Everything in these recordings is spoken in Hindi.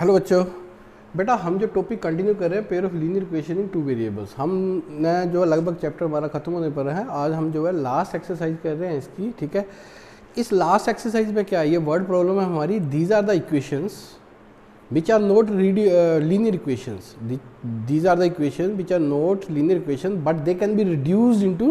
हेलो बच्चों, बेटा हम जो टॉपिक कंटिन्यू कर रहे हैं pair of linear equation in two variables, हमने जो लगभग चैप्टर हमारा खत्म होने पर है। आज हम जो है लास्ट एक्सरसाइज कर रहे हैं इसकी, ठीक है। इस लास्ट एक्सरसाइज में क्या है, ये वर्ड प्रॉब्लम है हमारी। These are the equations which are not linear equations. These are the equations which are not linear equations but they can be reduced into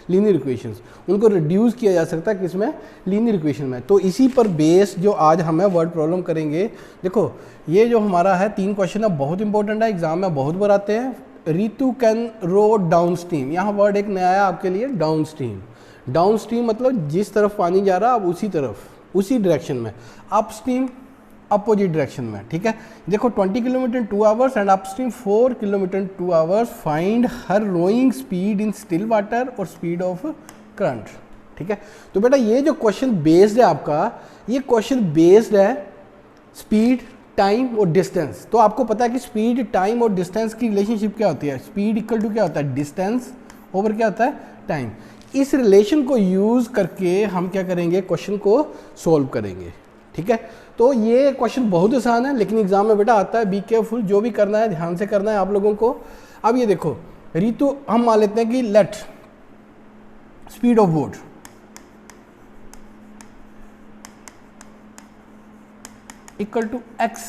linear equations. उनको reduce किया जा सकता है किसमें, linear equation में। तो इसी पर बेस जो आज हमें वर्ड प्रॉब्लम करेंगे। देखो ये जो हमारा है 3 क्वेश्चन है, बहुत इंपॉर्टेंट है, एग्जाम में बहुत बार आते हैं। Ritu can row down stream, यहाँ वर्ड एक नया है आपके लिए, डाउन स्ट्रीम। डाउन स्ट्रीम मतलब जिस तरफ पानी जा रहा है अब उसी तरफ, उसी डायरेक्शन में। अप स्ट्रीम अपोजिट डायरेक्शन में, ठीक है। देखो 20 kilometre in 2 hours and upstream 4 kilometre in 2 hours, find her rowing speed in still water और स्पीड ऑफ करंट, ठीक है। तो बेटा ये जो क्वेश्चन बेस्ड है आपका, ये क्वेश्चन बेस्ड है स्पीड, टाइम और डिस्टेंस। तो आपको पता है कि स्पीड, टाइम और डिस्टेंस की रिलेशनशिप क्या होती है। स्पीड इक्वल टू क्या होता है, डिस्टेंस ओवर क्या होता है, टाइम। इस रिलेशन को यूज करके हम क्या करेंगे, क्वेश्चन को सोल्व करेंगे, ठीक है। तो ये क्वेश्चन बहुत आसान है लेकिन एग्जाम में बेटा आता है, बी केयरफुल, जो भी करना है ध्यान से करना है आप लोगों को। अब ये देखो रितु, हम मान लेते हैं कि let speed of boat equal to x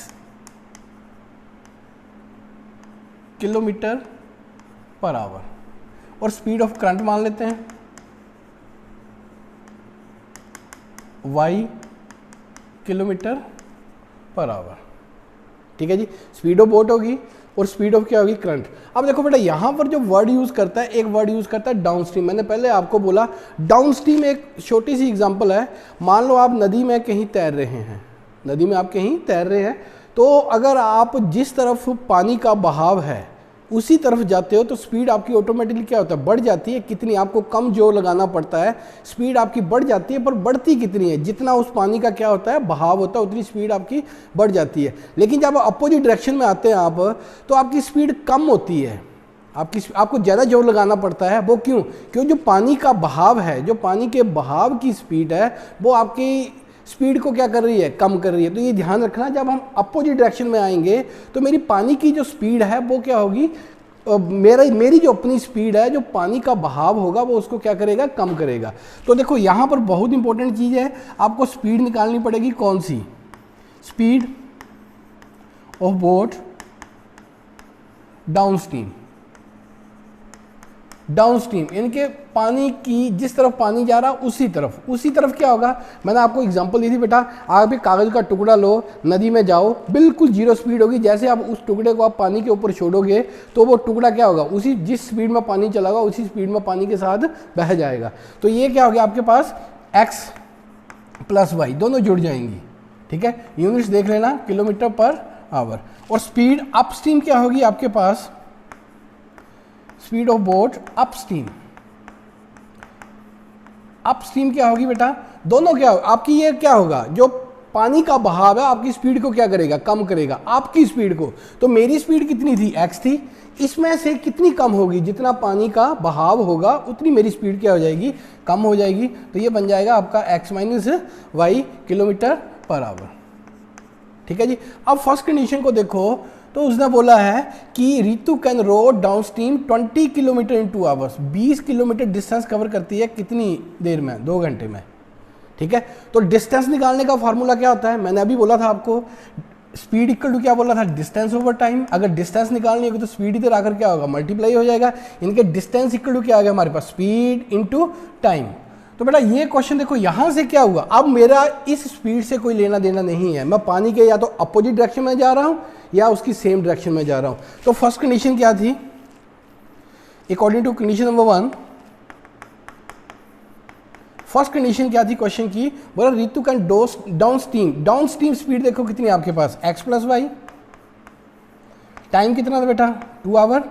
kilometre per hour और स्पीड ऑफ करंट मान लेते हैं y किलोमीटर पर आवर, ठीक है जी। स्पीड ऑफ बोट होगी और स्पीड ऑफ क्या होगी, करंट। अब देखो बेटा यहाँ पर जो वर्ड यूज करता है, एक वर्ड यूज करता है डाउन स्ट्रीम। मैंने पहले आपको बोला डाउन स्ट्रीम एक छोटी सी एग्जांपल है। मान लो आप नदी में कहीं तैर रहे हैं, नदी में आप कहीं तैर रहे हैं, तो अगर आप जिस तरफ पानी का बहाव है उसी तरफ जाते हो तो स्पीड आपकी ऑटोमेटिकली क्या होता है, बढ़ जाती है। कितनी, आपको कम जोर लगाना पड़ता है, स्पीड आपकी बढ़ जाती है। पर बढ़ती कितनी है, जितना उस पानी का क्या होता है, बहाव होता है, उतनी स्पीड आपकी बढ़ जाती है। लेकिन जब अपोजिट डायरेक्शन में आते हैं आप, तो आपकी स्पीड कम होती है, आपको ज़्यादा जोर लगाना पड़ता है। वो क्यों, जो पानी का बहाव है, जो पानी के बहाव की स्पीड है, वो आपकी स्पीड को क्या कर रही है, कम कर रही है। तो ये ध्यान रखना, जब हम अपोजिट डायरेक्शन में आएंगे तो मेरी पानी की जो स्पीड है वो क्या होगी, मेरी जो अपनी स्पीड है, जो पानी का बहाव होगा वो उसको क्या करेगा, कम करेगा। तो देखो यहाँ पर बहुत इंपॉर्टेंट चीज़ है, आपको स्पीड निकालनी पड़ेगी। कौन सी, speed of boat down stream. Down stream इनके पानी की, जिस तरफ पानी जा रहा उसी तरफ क्या होगा। मैंने आपको एग्जांपल दी थी बेटा, आप एक कागज का टुकड़ा लो, नदी में जाओ, बिल्कुल जीरो स्पीड होगी। जैसे आप उस टुकड़े को आप पानी के ऊपर छोड़ोगे तो वो टुकड़ा क्या होगा, उसी जिस स्पीड में पानी चलागा उसी स्पीड में पानी के साथ बह जाएगा। तो ये क्या हो गया आपके पास, x प्लस वाई दोनों जुड़ जाएंगी, ठीक है। यूनिट्स देख लेना, किलोमीटर पर आवर। और स्पीड अपस्ट्रीम क्या होगी आपके पास, speed of boat upstream. Upstream क्या होगी बेटा, दोनों क्या होगा आपकी, ये क्या होगा, जो पानी का बहाव है आपकी स्पीड को क्या करेगा, कम करेगा, आपकी स्पीड को। तो मेरी स्पीड कितनी थी, x थी, इसमें से कितनी कम होगी, जितना पानी का बहाव होगा उतनी मेरी स्पीड क्या हो जाएगी, कम हो जाएगी। तो ये बन जाएगा आपका x minus y kilometre per hour, ठीक है जी। अब फर्स्ट कंडीशन को देखो, तो उसने बोला है कि Ritu can row down stream 20 kilometre in 2 hours, 20 kilometre distance cover करती है कितनी देर में, 2 घंटे में, ठीक है। तो डिस्टेंस निकालने का फॉर्मूला क्या होता है, मैंने अभी बोला था आपको, स्पीड इक्वल टू क्या बोला था, डिस्टेंस ओवर टाइम। अगर डिस्टेंस निकालनी होगी तो स्पीड इधर आकर क्या होगा, मल्टीप्लाई हो जाएगा। इनके डिस्टेंस इक्वल टू क्या आ गया हमारे पास, स्पीड इंटू टाइम। तो बेटा ये क्वेश्चन देखो यहाँ से क्या हुआ, अब मेरा इस स्पीड से कोई लेना देना नहीं है, मैं पानी के या तो अपोजिट डायरेक्शन में जा रहा हूँ या उसकी सेम डायरेक्शन में जा रहा हूँ। तो फर्स्ट कंडीशन क्या थी, according to condition number 1, first condition क्या थी क्वेश्चन की, बोला Ritu can down stream. Down stream speed देखो कितनी है आपके पास, x प्लस वाई, टाइम कितना था बेटा 2 hour,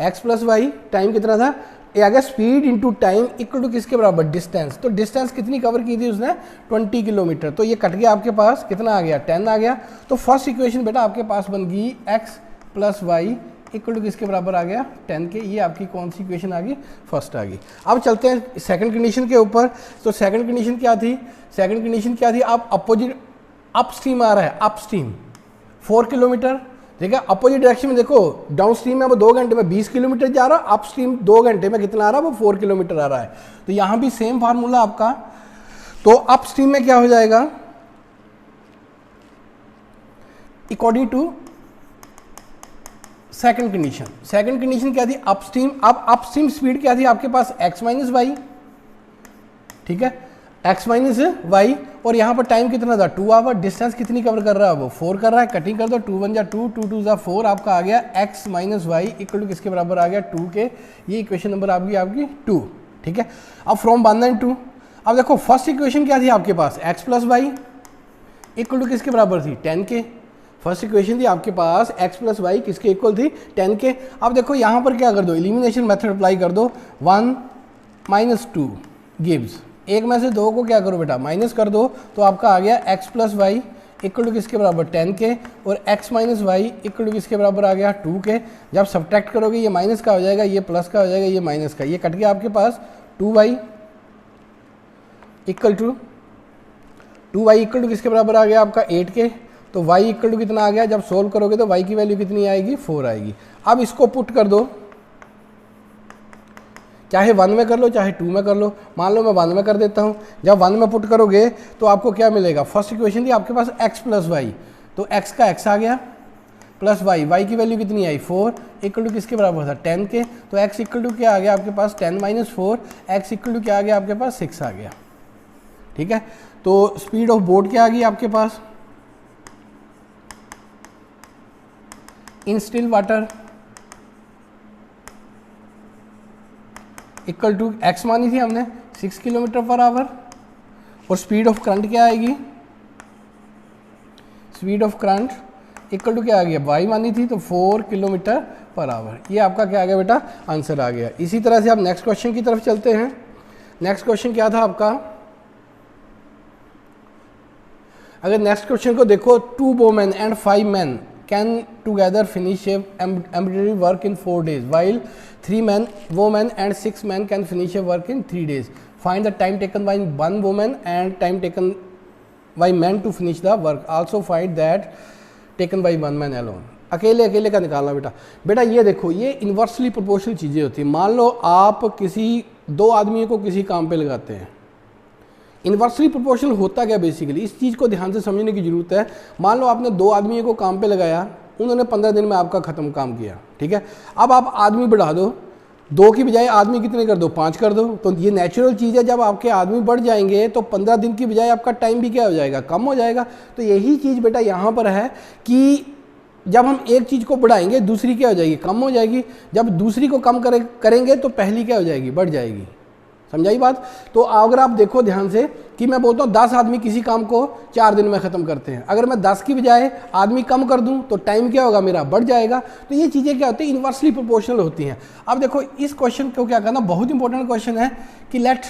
x plus y, time कितना था, ये आ गया speed into time equal to किसके बराबर, डिस्टेंस। तो डिस्टेंस कितनी कवर की थी उसने, 20 किलोमीटर। तो ये कट गया आपके पास, कितना आ गया, 10 आ गया। तो फर्स्ट इक्वेशन बेटा आपके पास बन गई x plus y equal to किसके बराबर आ गया, 10 के। ये आपकी कौन सी इक्वेशन आ गई, फर्स्ट आ गई। अब चलते हैं सेकंड कंडीशन के ऊपर। तो सेकंड कंडीशन क्या थी, सेकंड कंडीशन क्या थी, आप अपोजिट अपस्ट्रीम आ रहा है, अपस्ट्रीम 4 किलोमीटर, ठीक है। अपोजिट डायरेक्शन में देखो, डाउन स्ट्रीम में वो 2 घंटे में 20 किलोमीटर जा रहा, अप स्ट्रीम 2 घंटे में कितना आ रहा है, वो 4 किलोमीटर आ रहा है। तो यहाँ भी सेम फार्मूला आपका, तो अप स्ट्रीम में क्या हो जाएगा, according to second condition. Second condition क्या थी, अपस्ट्रीम। अब अपस्ट्रीम स्पीड क्या थी आपके पास, x माइनस वाई, ठीक है, x माइनस वाई, और यहाँ पर टाइम कितना था 2 आवर। डिस्टेंस कितनी कवर कर रहा है, वो 4 कर रहा है। कटिंग कर दो, 2 1 जा 2, 2 2 जा 4, आपका आ गया x minus y equal to किसके बराबर आ गया 2 के। ये इक्वेशन नंबर आपकी 2, ठीक है। अब फ्रॉम 1 एंड 2, अब देखो फर्स्ट इक्वेशन क्या थी आपके पास, x plus y equal to किसके बराबर थी 10 के। फर्स्ट इक्वेशन थी आपके पास x प्लस वाई किसके इक्वल थी 10 के। अब देखो यहाँ पर क्या कर दो, एलिमिनेशन मेथड अप्लाई कर दो, 1 माइनस 2 गिव्स, एक में से 2 को क्या करो बेटा माइनस कर दो, तो आपका आ गया x plus y equal to किसके बराबर 10 के, और x minus y equal to किसके बराबर आ गया 2 के। जब सब्ट्रैक्ट करोगे ये माइनस का हो जाएगा, ये प्लस का हो जाएगा, ये माइनस का, ये कट गया आपके पास 2y equal to 2y equal to किसके बराबर आ गया आपका 8 के। तो y इक्वल टू कितना आ गया, जब सोल्व करोगे तो y की वैल्यू कितनी आएगी 4 आएगी। अब इसको पुट कर दो, चाहे 1 में कर लो चाहे 2 में कर लो। मान लो मैं 1 में कर देता हूँ। जब 1 में पुट करोगे तो आपको क्या मिलेगा, फर्स्ट इक्वेशन थी आपके पास x प्लस वाई, तो x का x आ गया प्लस y की वैल्यू कितनी आई 4 इक्वल टू किसके बराबर था 10 के। तो x इक्वल टू क्या आ गया आपके पास 10 माइनस 4, x इक्वल टू क्या आ गया आपके पास 6 आ गया, ठीक है। तो स्पीड ऑफ बोट क्या आ गई आपके पास in still water equal to x मानी थी हमने 6 किलोमीटर पर आवर, और स्पीड ऑफ करंट क्या आएगी, speed of current equal to क्या आ गया y मानी थी तो 4 किलोमीटर पर आवर। ये आपका क्या आ गया बेटा आंसर आ गया। इसी तरह से आप नेक्स्ट क्वेश्चन की तरफ चलते हैं। नेक्स्ट क्वेश्चन क्या था आपका, अगर नेक्स्ट क्वेश्चन को देखो, 2 women and 5 men can together finish embroidery work in 4 days, while 3 women and 6 men can finish a work in 3 days. Find the time taken by 1 woman and time taken by men to finish the work. Also find that taken by 1 man alone. अकेले अकेले का निकालना बेटा। बेटा ये देखो, ये इन्वर्सली प्रोपोर्शनल चीज़ें होती हैं। मान लो आप किसी 2 आदमियों को किसी काम पे लगाते हैं, इन्वर्सली प्रोपोर्शनल होता क्या बेसिकली, इस चीज़ को ध्यान से समझने की ज़रूरत है। मान लो आपने 2 आदमियों को काम पे लगाया, उन्होंने 15 दिन में आपका ख़त्म काम किया, ठीक है। अब आप आदमी बढ़ा दो, 2 की बजाय आदमी कितने कर दो 5 कर दो। तो ये नेचुरल चीज़ है, जब आपके आदमी बढ़ जाएंगे तो 15 दिन की बजाय आपका टाइम भी क्या हो जाएगा कम हो जाएगा। तो यही चीज़ बेटा यहाँ पर है कि जब हम एक चीज़ को बढ़ाएंगे दूसरी क्या हो जाएगी कम हो जाएगी, जब दूसरी को कम करेंगे तो पहली क्या हो जाएगी बढ़ जाएगी। समझाई बात। तो अगर आप देखो ध्यान से कि मैं बोलता हूँ 10 आदमी किसी काम को 4 दिन में ख़त्म करते हैं, अगर मैं 10 की बजाय आदमी कम कर दूं तो टाइम क्या होगा मेरा बढ़ जाएगा। तो ये चीज़ें क्या होती हैं इन्वर्सली प्रोपोर्शनल होती हैं। अब देखो इस क्वेश्चन को क्या करना, बहुत इंपॉर्टेंट क्वेश्चन है कि लेट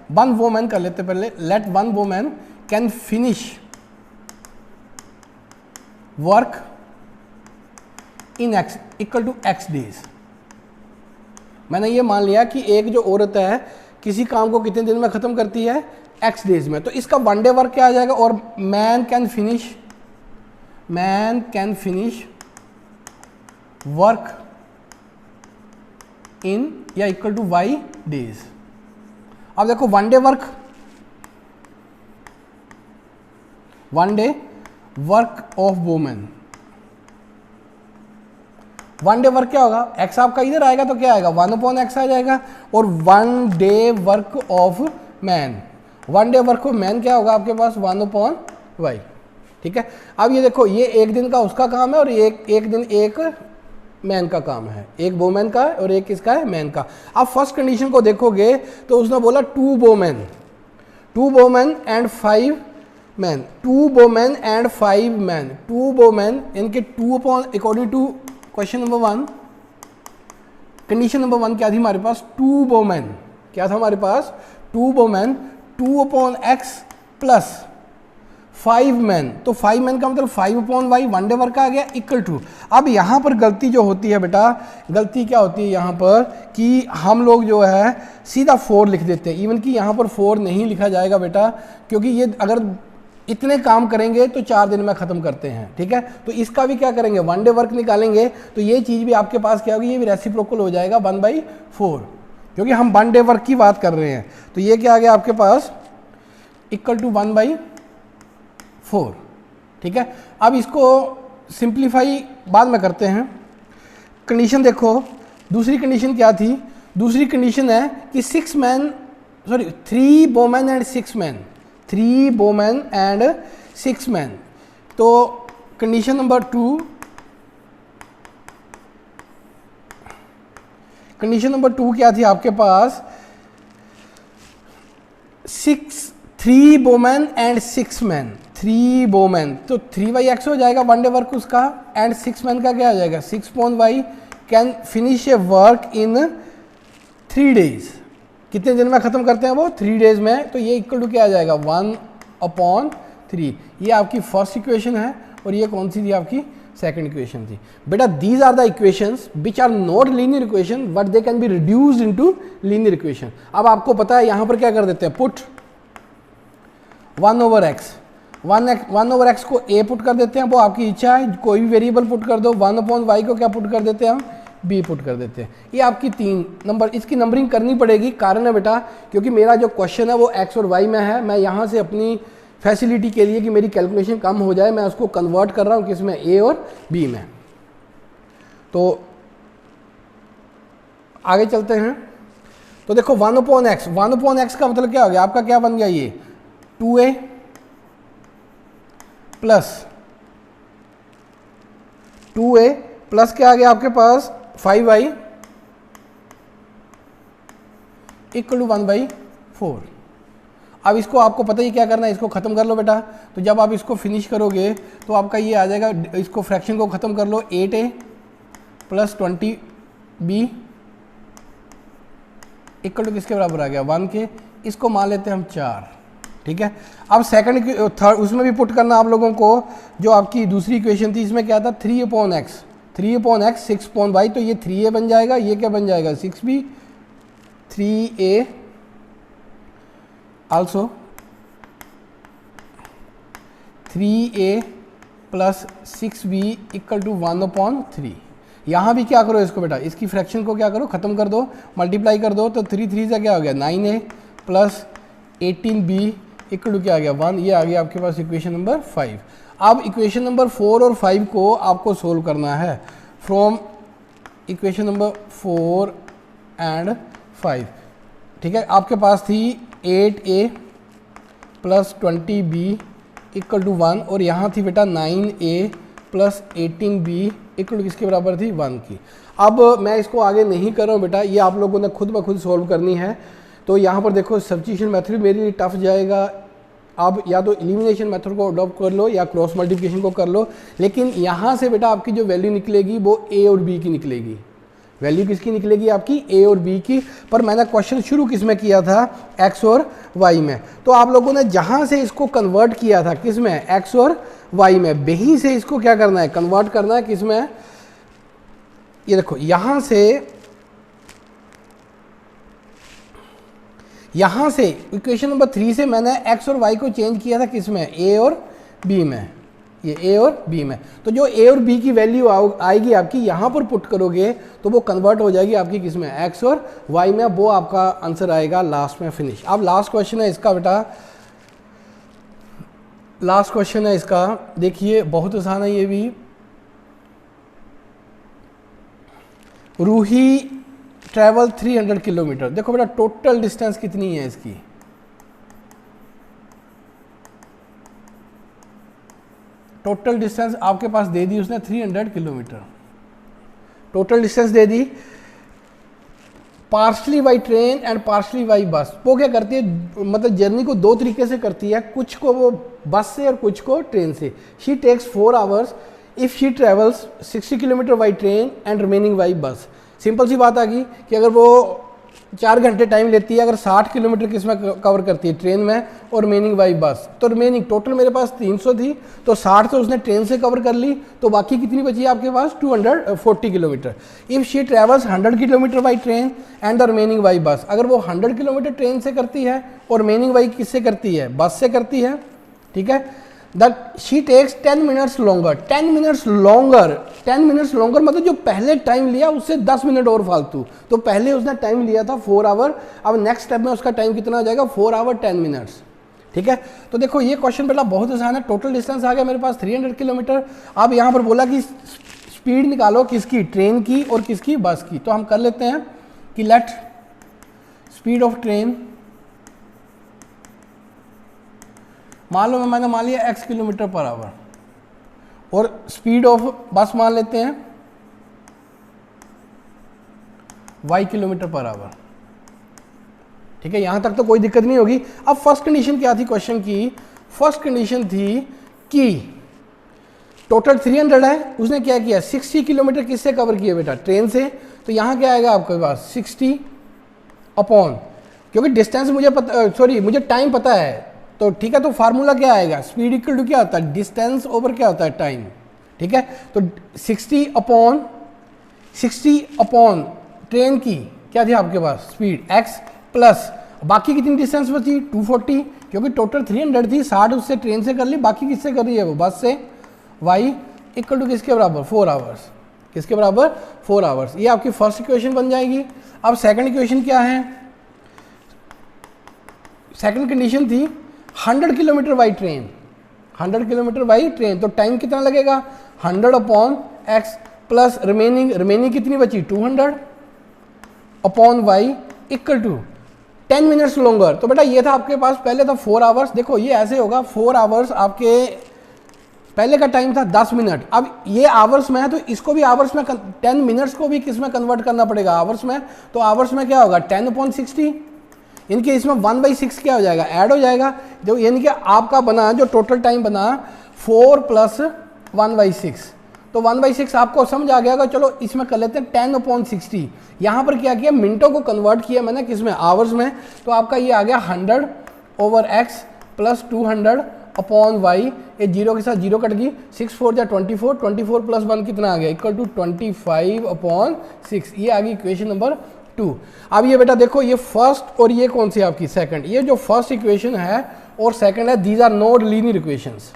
वन वोमैन कर लेते पहले, let 1 woman can finish work in x equal to x days. मैंने ये मान लिया कि एक जो औरत है किसी काम को कितने दिन में ख़त्म करती है x डेज में, तो इसका 1 डे वर्क क्या आ जाएगा, और मैन कैन फिनिश वर्क इन या इक्वल टू y डेज। अब देखो 1 day work, 1 day work of women, 1 day work क्या होगा, x आपका इधर आएगा तो क्या आएगा 1/x आ जाएगा, और 1 day work of man, 1 day work of man क्या होगा आपके पास 1/y, ठीक है। अब ये देखो ये एक दिन का उसका काम है और एक दिन एक मैन का काम है, एक वोमेन का और एक किसका है मैन का। अब फर्स्ट कंडीशन को देखोगे तो उसने बोला 2 women and 5 man, 2 women and 5 man, 2 women इनके 2 according to question number 1, condition number 1 क्या थी हमारे पास 2 वोमेन, क्या था हमारे पास 2 वोमेन 2/x प्लस 5 मैन, तो 5 मैन का मतलब 5/y 1 डे वर्क आ गया इक्वल टू। अब यहाँ पर गलती जो होती है बेटा, गलती क्या होती है यहाँ पर कि हम लोग जो है सीधा 4 लिख देते हैं, इवन कि यहाँ पर 4 नहीं लिखा जाएगा बेटा, क्योंकि ये अगर इतने काम करेंगे तो 4 दिन में ख़त्म करते हैं, ठीक है। तो इसका भी क्या करेंगे, 1 डे वर्क निकालेंगे, तो ये चीज़ भी आपके पास क्या होगी, ये भी रेसिप्रोकल हो जाएगा 1/4, क्योंकि हम 1 डे वर्क की बात कर रहे हैं। तो ये क्या आ गया आपके पास, इक्वल टू 1/4, ठीक है। अब इसको सिंप्लीफाई बाद में करते हैं। कंडीशन देखो, दूसरी कंडीशन क्या थी, दूसरी कंडीशन है कि 3 Bowman and 6 man, 3 Bowman and 6 man. तो कंडीशन नंबर 2, कंडीशन नंबर 2 क्या थी आपके पास, 3 बोमैन एंड 6 मैन, 3 बोमैन, तो 3/x हो जाएगा 1 डे वर्क उसका, एंड 6 मैन का क्या आ जाएगा, 6/y can finish A work in 3 days. कितने दिन में ख़त्म करते हैं वो, 3 डेज में। तो ये इक्वल टू क्या आ जाएगा, 1/3। ये आपकी फर्स्ट इक्वेशन है, और ये कौन सी थी आपकी, सेकंड इक्वेशन थी। बेटा these are the equations which are not linear equation but they can be reduced into linear equation. अब आपको पता है यहाँ पर क्या कर देते हैं, पुट 1/x, 1/x को a पुट कर देते हैं, वो आपकी इच्छा है, कोई भी वेरिएबल पुट कर दो। 1/y को क्या पुट कर देते हैं हम, b पुट कर देते हैं। ये आपकी 3 नंबर, इसकी नंबरिंग करनी पड़ेगी, कारण है बेटा क्योंकि मेरा जो क्वेश्चन है वो x और y में है। मैं यहाँ से अपनी फैसिलिटी के लिए कि मेरी कैलकुलेशन कम हो जाए, मैं उसको कन्वर्ट कर रहा हूँ किसमें, a और b में। तो आगे चलते हैं। तो देखो 1/x, 1/x का मतलब क्या हो गया आपका, क्या बन गया ये 2a प्लस 2a प्लस क्या आ गया आपके पास 5y इक्वल टू 1/4। अब इसको आपको पता ही क्या करना है, इसको ख़त्म कर लो बेटा। तो जब आप इसको फिनिश करोगे तो आपका ये आ जाएगा, इसको फ्रैक्शन को ख़त्म कर लो, 8a plus 20b equal to किसके बराबर आ गया, 1 के। इसको मान लेते हैं हम 4, ठीक है। अब सेकंड थर्ड उसमें भी पुट करना आप लोगों को, जो आपकी दूसरी इक्वेशन थी इसमें क्या था, 3/x 6/y, तो ये 3a बन जाएगा, ये क्या बन जाएगा 6b, 3a also 3a plus 6b equal to 1/3। यहाँ भी क्या करो इसको बेटा, इसकी फ्रैक्शन को क्या करो, ख़त्म कर दो, मल्टीप्लाई कर दो, तो 3 से क्या हो गया 9a plus 18b equal to क्या आ गया 1। ये आ गया आपके पास इक्वेशन नंबर 5। अब इक्वेशन नंबर 4 और 5 को आपको सोल्व करना है फ्रॉम इक्वेशन नंबर 4 एंड 5, ठीक है। आपके पास थी 8a plus 20b equal to 1, और यहाँ थी बेटा 9a plus 18b equal to किसके बराबर थी, 1 की। अब मैं इसको आगे नहीं कर रहा हूँ बेटा, ये आप लोगों ने खुद ब खुद सोल्व करनी है। तो यहाँ पर देखो सब्स्टिट्यूशन मेथड मेरे लिए टफ जाएगा, आप या तो एलिमिनेशन मेथड को अडॉप्ट कर लो या क्रॉस मल्टीप्लिकेशन को कर लो, लेकिन यहाँ से बेटा आपकी जो वैल्यू निकलेगी वो a और b की निकलेगी। वैल्यू किसकी निकलेगी आपकी, a और b की। पर मैंने क्वेश्चन शुरू किस में किया था, x और y में। तो आप लोगों ने जहाँ से इसको कन्वर्ट किया था किस में, x और y में, वहीं से इसको क्या करना है, कन्वर्ट करना है किस में। ये देखो यहाँ से इक्वेशन नंबर 3 से मैंने x और y को चेंज किया था किस में, a और b में, ये a और b में। तो जो a और b की वैल्यू आएगी आपकी, यहाँ पर पुट करोगे तो वो कन्वर्ट हो जाएगी आपकी किस में, x और y में। वो आपका आंसर आएगा लास्ट में फिनिश। अब लास्ट क्वेश्चन है इसका बेटा, लास्ट क्वेश्चन है इसका, देखिए बहुत आसान है ये भी। Ruhi travel 300 kilometre. देखो बेटा टोटल डिस्टेंस कितनी है इसकी, टोटल डिस्टेंस आपके पास दे दी उसने 300 kilometre, total distance they the. Partially by train and partially by bus. वो क्या करती है, मतलब जर्नी को 2 तरीके से करती है, कुछ को वो बस से और कुछ को ट्रेन से। She takes 4 hours if she travels 60 kilometre by train and remaining by bus. Simple सी बात आ गई कि अगर वो 4 घंटे टाइम लेती है अगर 60 किलोमीटर किस में कवर करती है, ट्रेन में, और रिमेनिंग बाई बस। तो रिमेनिंग टोटल मेरे पास 300 थी, तो 60 तो उसने ट्रेन से कवर कर ली, तो बाकी कितनी बची है आपके पास 240 kilometre. If she travels 100 kilometre by train and the remaining by बस, अगर वो 100 किलोमीटर ट्रेन से करती है और रिमेनिंग बाई किससे करती है, बस से करती है, ठीक है, that she takes 10 minutes longer. 10 minutes longer मतलब जो पहले टाइम लिया उससे 10 मिनट और फालतू। तो पहले उसने टाइम लिया था 4 आवर, अब नेक्स्ट स्टेप में उसका टाइम कितना हो जाएगा 4 आवर 10 मिनट्स, ठीक है। तो देखो ये क्वेश्चन बेटा बहुत आसान है। टोटल डिस्टेंस आ गया मेरे पास 300 किलोमीटर। अब यहाँ पर बोला कि स्पीड निकालो किसकी, ट्रेन की और किसकी, बस की। तो हम कर लेते हैं कि लेट स्पीड ऑफ ट्रेन, मान लो मैंने मान लिया x किलोमीटर पर आवर, और स्पीड ऑफ बस मान लेते हैं y किलोमीटर पर आवर, ठीक है। यहां तक तो कोई दिक्कत नहीं होगी। अब फर्स्ट कंडीशन क्या थी क्वेश्चन की, फर्स्ट कंडीशन थी कि टोटल 300 है, उसने क्या किया 60 किलोमीटर किससे कवर किया बेटा, ट्रेन से। तो यहां क्या आएगा आपके पास 60 अपॉन, क्योंकि डिस्टेंस मुझे पता, सॉरी मुझे टाइम पता है, तो ठीक है। तो फार्मूला क्या आएगा, स्पीड इक्वल टू क्या होता है, डिस्टेंस ओवर क्या होता है, टाइम, ठीक है। तो 60 अपॉन ट्रेन की क्या थी आपके पास स्पीड x प्लस बाकी कितनी डिस्टेंस बची 240, क्योंकि टोटल 300 थी, 60 उससे ट्रेन से कर ली, बाकी किससे कर रही है वो, बस से। y इक्वल टू किसके बराबर 4 आवर्स, किसके बराबर 4 आवर्स। ये आपकी फर्स्ट इक्वेशन बन जाएगी। अब सेकंड इक्वेशन क्या है, सेकंड कंडीशन थी 100 kilometre by train, 100 kilometre by train, तो टाइम कितना लगेगा 100 अपॉन x प्लस रिमेनिंग कितनी बची 200 upon y equal to 10 minutes longer. तो बेटा ये था आपके पास, पहले था 4 आवर्स, देखो ये ऐसे होगा 4 आवर्स, आपके पहले का टाइम था 10 मिनट, अब ये आवर्स में है तो इसको भी आवर्स में 10 मिनट्स को भी किस में कन्वर्ट करना पड़ेगा, आवर्स में। तो आवर्स में क्या होगा 10 अपॉन 60, इनके इसमें 1/6 क्या हो जाएगा, ऐड हो जाएगा। जो यानी कि आपका बना जो टोटल टाइम बना 4 प्लस 1/6, तो 1/6 आपको समझ आ गया। चलो इसमें कर लेते हैं 10 अपॉन 60। यहाँ पर क्या किया, मिनटों को कन्वर्ट किया मैंने किस में, आवर्स में। तो आपका ये आ गया 100 over x plus 200 upon y, ये जीरो के साथ जीरो कट गई, 6 4 जा 24, 24 प्लस 1 कितना आ गया इक्वल टू 25 अपॉन 6। ये आ गई इक्वेशन नंबर 2। अब ये बेटा देखो ये फर्स्ट और ये कौन सी आपकी सेकंड, ये जो फर्स्ट इक्वेशन है और सेकंड है, these are not linear equations,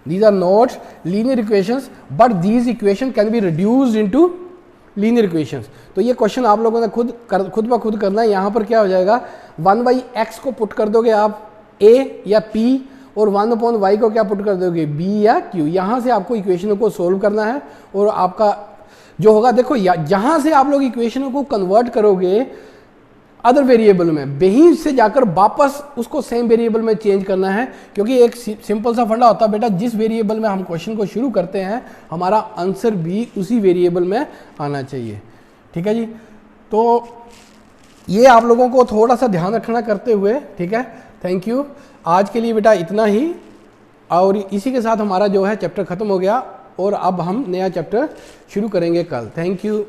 these are not linear equations but these equation can be reduced into linear equations। तो ये क्वेश्चन आप लोगों ने खुद ब खुद करना है। यहाँ पर क्या हो जाएगा 1/x को पुट कर दोगे आप a या p, और 1/y को क्या पुट कर दोगे b या q। यहाँ से आपको इक्वेशनों को सोल्व करना है, और आपका जो होगा देखो जहाँ से आप लोग इक्वेशनों को कन्वर्ट करोगे अदर वेरिएबल में, वहीं से जाकर वापस उसको सेम वेरिएबल में चेंज करना है। क्योंकि एक सिंपल सा फंडा होता है बेटा, जिस वेरिएबल में हम क्वेश्चन को शुरू करते हैं हमारा आंसर भी उसी वेरिएबल में आना चाहिए, ठीक है जी। तो ये आप लोगों को थोड़ा सा ध्यान रखना करते हुए, ठीक है। थैंक यू, आज के लिए बेटा इतना ही, और इसी के साथ हमारा जो है चैप्टर ख़त्म हो गया, और अब हम नया चैप्टर शुरू करेंगे कल। Thank you.